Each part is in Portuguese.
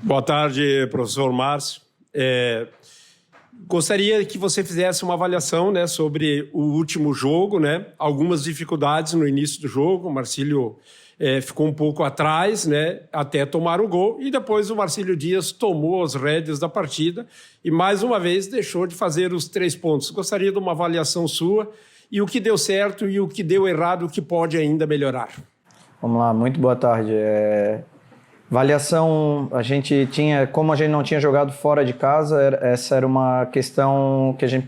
Boa tarde, professor Márcio. Gostaria que você fizesse uma avaliação, né, sobre o último jogo, né? Algumas dificuldades no início do jogo. O Marcílio ficou um pouco atrás, né, até tomar o gol. E depois o Marcílio Dias tomou as rédeas da partida e, mais uma vez, deixou de fazer os 3 pontos. Gostaria de uma avaliação sua e o que deu certo e o que deu errado, o que pode ainda melhorar. Vamos lá, muito boa tarde. Avaliação, a gente tinha, como a gente não tinha jogado fora de casa, essa era uma questão que a gente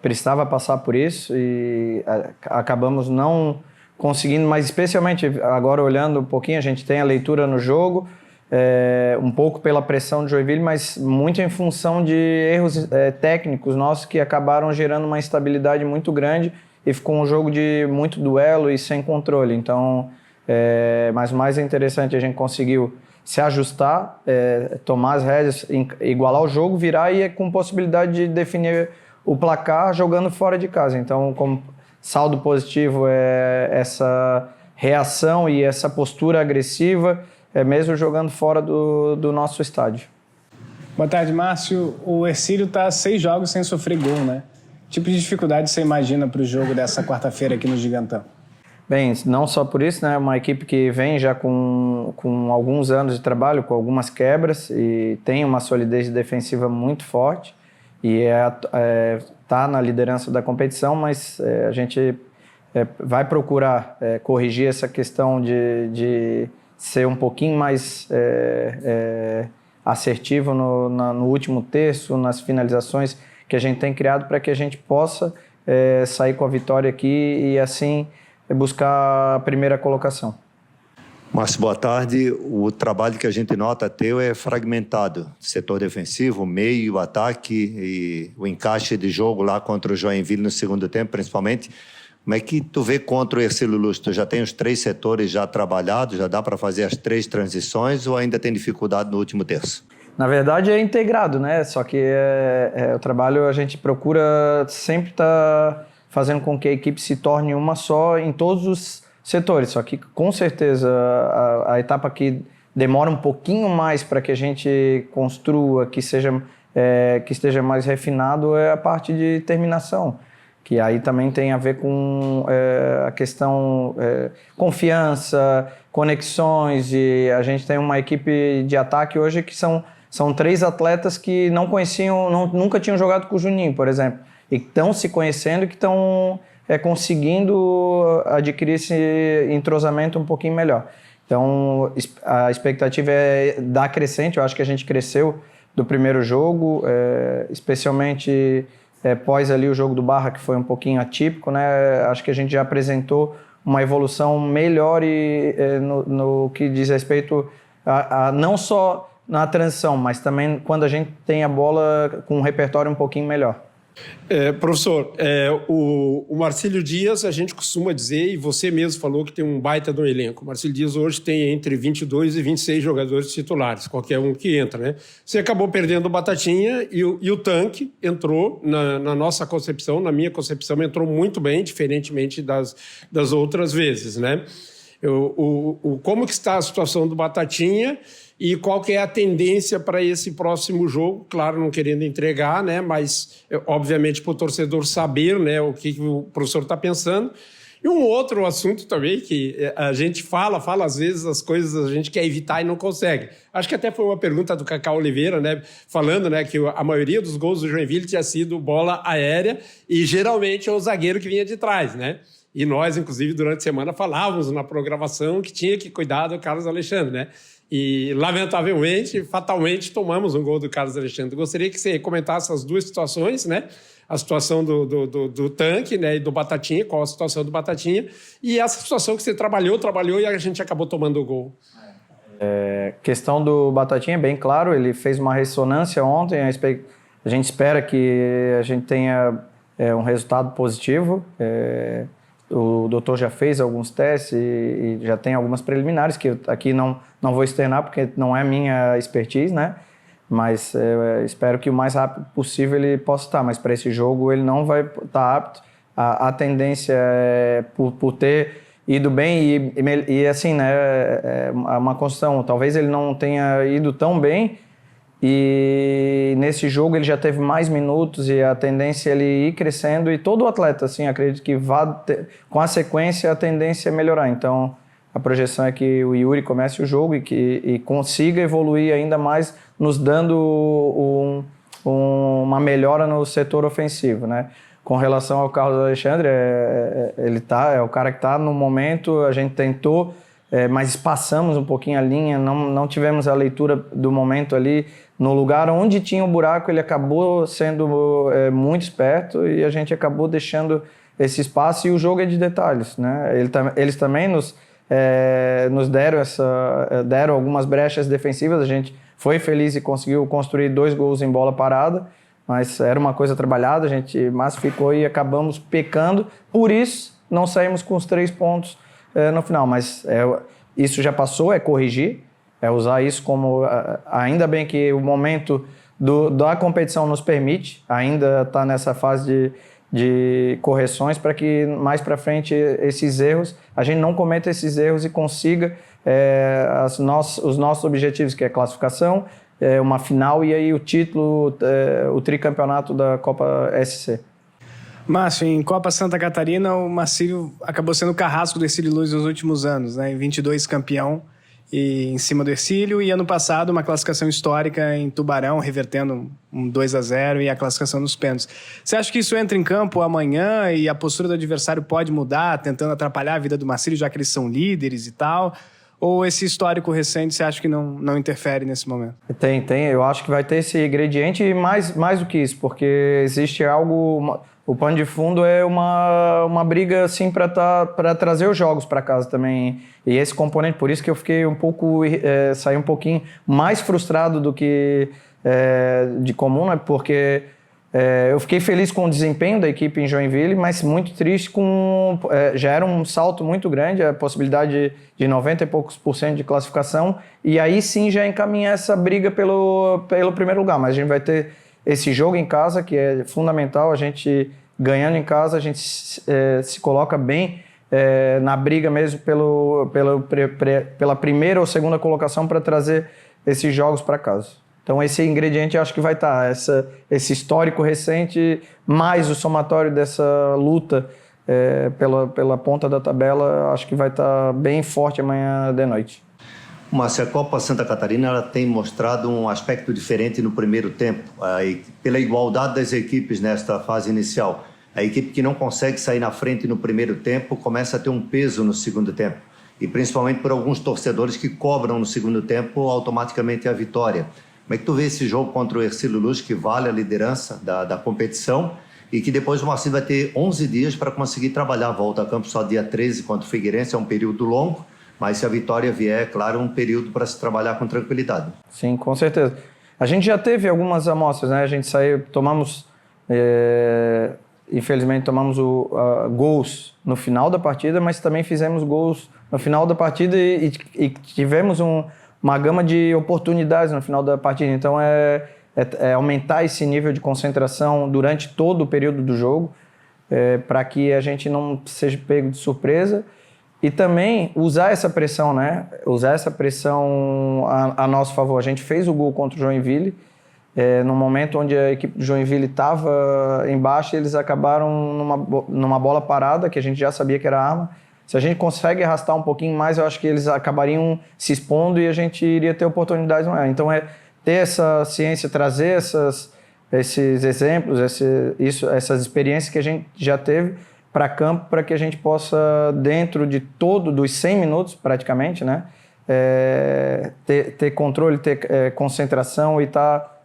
precisava passar por isso e acabamos não conseguindo, mas especialmente agora olhando um pouquinho, a gente tem a leitura no jogo, um pouco pela pressão de Joinville, mas muito em função de erros técnicos nossos que acabaram gerando uma instabilidade muito grande e ficou um jogo de muito duelo e sem controle. Então, mas o mais interessante, a gente conseguiu se ajustar, tomar as rédeas, igualar o jogo, virar e com possibilidade de definir o placar jogando fora de casa. Então, como saldo positivo é essa reação e essa postura agressiva, mesmo jogando fora do nosso estádio. Boa tarde, Márcio. O Hercílio está 6 jogos sem sofrer gol, né? Que tipo de dificuldade você imagina para o jogo dessa quarta-feira aqui no Gigantão? Bem, não só por isso, né? Uma equipe que vem já com alguns anos de trabalho, com algumas quebras e tem uma solidez defensiva muito forte e está na liderança da competição, mas a gente vai procurar corrigir essa questão de ser um pouquinho mais assertivo no último terço, nas finalizações que a gente tem criado para que a gente possa sair com a vitória aqui e assim buscar a primeira colocação. Márcio, boa tarde. O trabalho que a gente nota teu é fragmentado. Setor defensivo, meio, ataque e o encaixe de jogo lá contra o Joinville no segundo tempo, principalmente. Como é que tu vê contra o Hercílio Luz? Tu já tem os 3 setores já trabalhados, já dá para fazer as 3 transições ou ainda tem dificuldade no último terço? Na verdade é integrado, né? Só que o trabalho a gente procura sempre estar fazendo com que a equipe se torne uma só em todos os setores. Só que, com certeza, a etapa que demora um pouquinho mais para que a gente construa, que esteja mais refinado, é a parte de terminação, que aí também tem a ver com a questão confiança, conexões, e a gente tem uma equipe de ataque hoje que são 3 atletas que não conheciam, nunca tinham jogado com o Juninho, por exemplo, e estão se conhecendo, que estão conseguindo adquirir esse entrosamento um pouquinho melhor. Então, a expectativa é dar crescente. Eu acho que a gente cresceu do primeiro jogo, especialmente pós ali o jogo do Barra, que foi um pouquinho atípico, né? Acho que a gente já apresentou uma evolução melhor no que diz respeito a não só na transição, mas também quando a gente tem a bola com um repertório um pouquinho melhor. Professor, o Marcílio Dias, a gente costuma dizer, e você mesmo falou que tem um baita do elenco. O Marcílio Dias hoje tem entre 22 e 26 jogadores titulares, qualquer um que entra, né? Você acabou perdendo o Batatinha e o Tanque entrou na nossa concepção, na minha concepção, entrou muito bem, diferentemente das outras vezes, né? Como que está a situação do Batatinha e qual que é a tendência para esse próximo jogo? Claro, não querendo entregar, né? Mas, obviamente, para o torcedor saber, né, o que o professor está pensando. E um outro assunto também que a gente fala às vezes as coisas a gente quer evitar e não consegue. Acho que até foi uma pergunta do Cacá Oliveira, né, falando, né, que a maioria dos gols do Joinville tinha sido bola aérea e geralmente é o zagueiro que vinha de trás, né? E nós, inclusive, durante a semana falávamos na programação que tinha que cuidar do Carlos Alexandre, né? E, lamentavelmente, fatalmente, tomamos um gol do Carlos Alexandre. Gostaria que você comentasse as 2 situações, né? A situação do Tanque, né, e do Batatinha, qual a situação do Batatinha, e essa situação que você trabalhou e a gente acabou tomando o gol. Questão do Batatinha, bem claro, ele fez uma ressonância ontem, a gente espera que a gente tenha um resultado positivo. O doutor já fez alguns testes e já tem algumas preliminares que eu aqui não vou externar porque não é a minha expertise, né? Mas espero que o mais rápido possível ele possa estar. Mas para esse jogo ele não vai estar apto. A tendência é por ter ido bem e assim, né, é uma construção. Talvez ele não tenha ido tão bem e nesse jogo ele já teve mais minutos e a tendência é ele ir crescendo e todo atleta, assim, acredito que com a sequência a tendência é melhorar. Então, a projeção é que o Yuri comece o jogo e consiga evoluir ainda mais, nos dando uma melhora no setor ofensivo, né? Com relação ao Carlos Alexandre, ele é o cara que está no momento, a gente tentou, mas espaçamos um pouquinho a linha, não tivemos a leitura do momento ali. No lugar onde tinha o buraco, ele acabou sendo muito esperto e a gente acabou deixando esse espaço, e o jogo é de detalhes, né? Eles também nos deram algumas brechas defensivas, a gente foi feliz e conseguiu construir 2 gols em bola parada, mas era uma coisa trabalhada, a gente massificou e acabamos pecando, por isso não saímos com os 3 pontos no final, mas isso já passou, é corrigir, é usar isso como, ainda bem que o momento da competição nos permite, ainda está nessa fase de correções para que mais para frente esses erros, a gente não cometa esses erros e consiga os nossos objetivos, que é classificação, uma final e aí o título, o tricampeonato da Copa SC. Márcio, em Copa Santa Catarina, o Marcílio acabou sendo o carrasco do Hercílio Luz nos últimos anos, né? Em 22 campeão e em cima do Hercílio, e ano passado uma classificação histórica em Tubarão, revertendo um 2-0 e a classificação nos pênaltis. Você acha que isso entra em campo amanhã e a postura do adversário pode mudar, tentando atrapalhar a vida do Marcílio, já que eles são líderes e tal? Ou esse histórico recente você acha que não interfere nesse momento? Tem. Eu acho que vai ter esse ingrediente e mais do que isso, porque existe algo... O pano de fundo é uma briga assim para trazer os jogos para casa também. E esse componente, por isso que eu fiquei saí um pouquinho mais frustrado do que de comum, né? Porque eu fiquei feliz com o desempenho da equipe em Joinville, mas muito triste já era um salto muito grande, a possibilidade de 90 e poucos % de classificação, e aí sim já encaminha essa briga pelo primeiro lugar. Mas a gente vai ter esse jogo em casa, que é fundamental, a gente ganhando em casa, a gente se coloca bem na briga mesmo pela primeira ou segunda colocação para trazer esses jogos para casa. Então esse ingrediente eu acho que vai estar, esse histórico recente, mais o somatório dessa luta pela ponta da tabela, acho que vai estar bem forte amanhã de noite. Márcio, a Copa Santa Catarina ela tem mostrado um aspecto diferente no primeiro tempo, pela igualdade das equipes nesta fase inicial. A equipe que não consegue sair na frente no primeiro tempo começa a ter um peso no segundo tempo, e principalmente por alguns torcedores que cobram no segundo tempo automaticamente a vitória. Como é que tu vê esse jogo contra o Hercílio Luz, que vale a liderança da competição, e que depois o Marcílio vai ter 11 dias para conseguir trabalhar a volta a campo só dia 13 contra o Figueirense, é um período longo, mas se a vitória vier, é claro, um período para se trabalhar com tranquilidade. Sim, com certeza. A gente já teve algumas amostras, né? A gente tomamos, infelizmente, gols no final da partida, mas também fizemos gols no final da partida e tivemos uma gama de oportunidades no final da partida. Então, aumentar esse nível de concentração durante todo o período do jogo, para que a gente não seja pego de surpresa. E também usar essa pressão, né? Usar essa pressão a nosso favor. A gente fez o gol contra o Joinville, no momento onde a equipe do Joinville estava embaixo, eles acabaram numa bola parada, que a gente já sabia que era arma. Se a gente consegue arrastar um pouquinho mais, eu acho que eles acabariam se expondo e a gente iria ter oportunidades maiores. Então, ter essa ciência, trazer esses exemplos, essas experiências que a gente já teve para campo, para que a gente possa, dentro dos 100 minutos, praticamente, né, ter controle, ter concentração e estar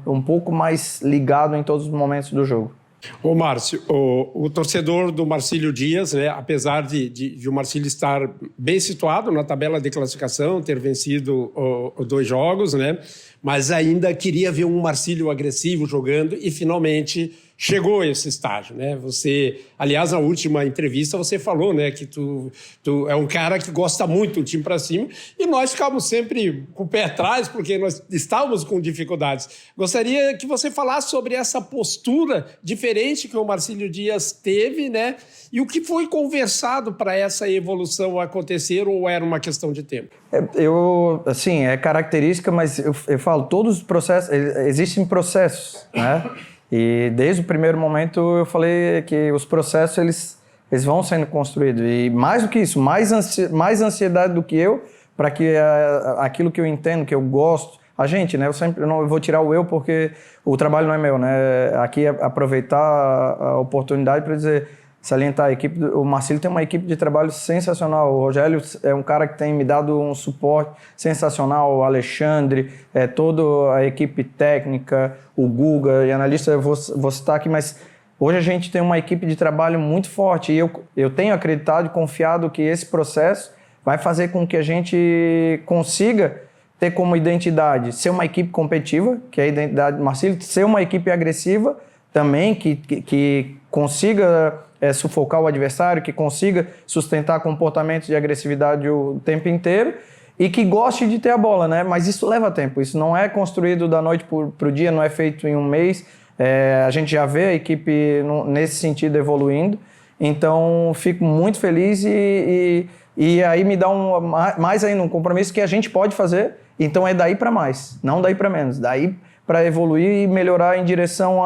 um pouco mais ligado em todos os momentos do jogo. Ô Márcio, o torcedor do Marcílio Dias, né, apesar de o Marcílio estar bem situado na tabela de classificação, ter vencido 2 jogos, né, mas ainda queria ver um Marcílio agressivo jogando e finalmente chegou a esse estágio, né? Você, aliás, na última entrevista você falou, né, que tu é um cara que gosta muito do time para cima e nós ficamos sempre com o pé atrás porque nós estávamos com dificuldades. Gostaria que você falasse sobre essa postura diferente que o Marcílio Dias teve, né? E o que foi conversado para essa evolução acontecer ou era uma questão de tempo? Assim, é característica, mas eu falo, todos os processos, existem processos, né? E desde o primeiro momento eu falei que os processos, eles vão sendo construídos. E mais do que isso, mais ansiedade do que eu, para que aquilo que eu entendo, que eu gosto, a gente, né? Eu não vou tirar o eu porque o trabalho não é meu, né? Aqui é aproveitar a oportunidade para dizer, salientar a equipe. O Marcílio tem uma equipe de trabalho sensacional. O Rogério é um cara que tem me dado um suporte sensacional. O Alexandre, toda a equipe técnica, o Guga e analista, eu vou citar aqui, mas hoje a gente tem uma equipe de trabalho muito forte e eu tenho acreditado e confiado que esse processo vai fazer com que a gente consiga ter como identidade ser uma equipe competitiva, que é a identidade do Marcílio, ser uma equipe agressiva também, que consiga sufocar o adversário, que consiga sustentar comportamentos de agressividade o tempo inteiro e que goste de ter a bola, né? Mas isso leva tempo, isso não é construído da noite para o dia, não é feito em um mês. A gente já vê a equipe nesse sentido evoluindo, então fico muito feliz e aí me dá mais ainda um compromisso que a gente pode fazer, então é daí para mais, não daí para menos, daí para evoluir e melhorar em direção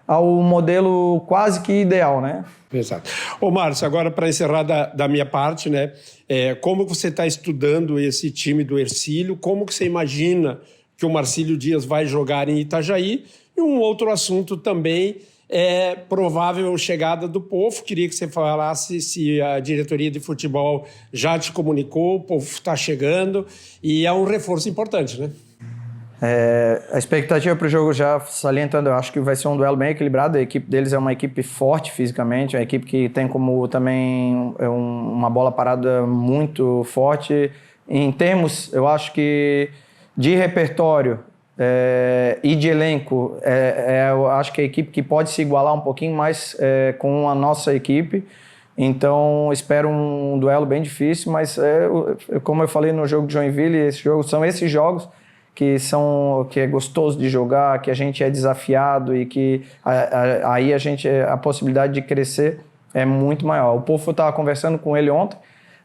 ao modelo quase que ideal, né? Exato. Ô, Márcio, agora para encerrar da minha parte, né? Como você está estudando esse time do Hercílio? Como que você imagina que o Marcílio Dias vai jogar em Itajaí? E um outro assunto também é provável chegada do Pofo. Queria que você falasse se a diretoria de futebol já te comunicou, o Pofo está chegando e é um reforço importante, né? A expectativa para o jogo, já salientando, eu acho que vai ser um duelo bem equilibrado. A equipe deles é uma equipe forte fisicamente, uma equipe que tem como também uma bola parada muito forte. Em termos, eu acho que de repertório e de elenco, eu acho que é a equipe que pode se igualar um pouquinho mais com a nossa equipe. Então, espero um duelo bem difícil, mas como eu falei no jogo de Joinville, são esses jogos que é gostoso de jogar, que a gente é desafiado e que aí a possibilidade de crescer é muito maior. O Pofo, eu estava conversando com ele ontem,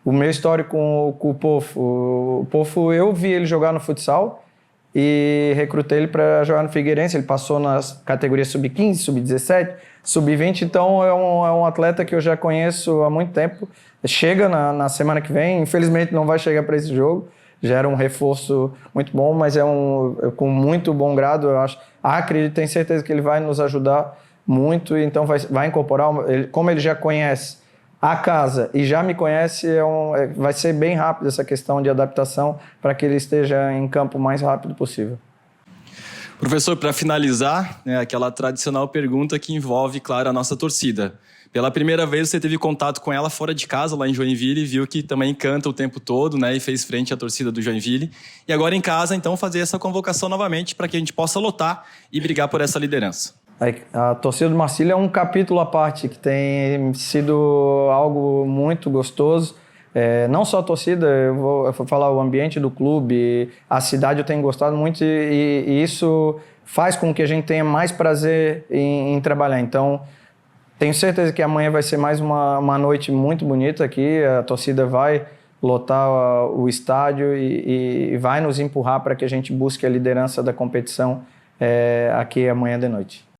o meu histórico com o Pofo, eu vi ele jogar no futsal e recrutei ele para jogar no Figueirense. Ele passou nas categorias sub-15, sub-17, sub-20, então é um atleta que eu já conheço há muito tempo. Chega na semana que vem, infelizmente não vai chegar para esse jogo, já era um reforço muito bom, mas com muito bom grado, eu acho. Tenho certeza que ele vai nos ajudar muito, então vai incorporar, como ele já conhece a casa e já me conhece, vai ser bem rápido essa questão de adaptação para que ele esteja em campo o mais rápido possível. Professor, para finalizar, aquela tradicional pergunta que envolve, claro, a nossa torcida. Pela primeira vez você teve contato com ela fora de casa, lá em Joinville, e viu que também canta o tempo todo, né? E fez frente à torcida do Joinville. E agora em casa, então, fazer essa convocação novamente para que a gente possa lotar e brigar por essa liderança. A torcida do Marcílio é um capítulo à parte, que tem sido algo muito gostoso. Não só a torcida, eu vou falar o ambiente do clube, a cidade eu tenho gostado muito e isso faz com que a gente tenha mais prazer em trabalhar. Então, tenho certeza que amanhã vai ser mais uma noite muito bonita aqui, a torcida vai lotar o estádio e vai nos empurrar para que a gente busque a liderança da competição aqui amanhã de noite.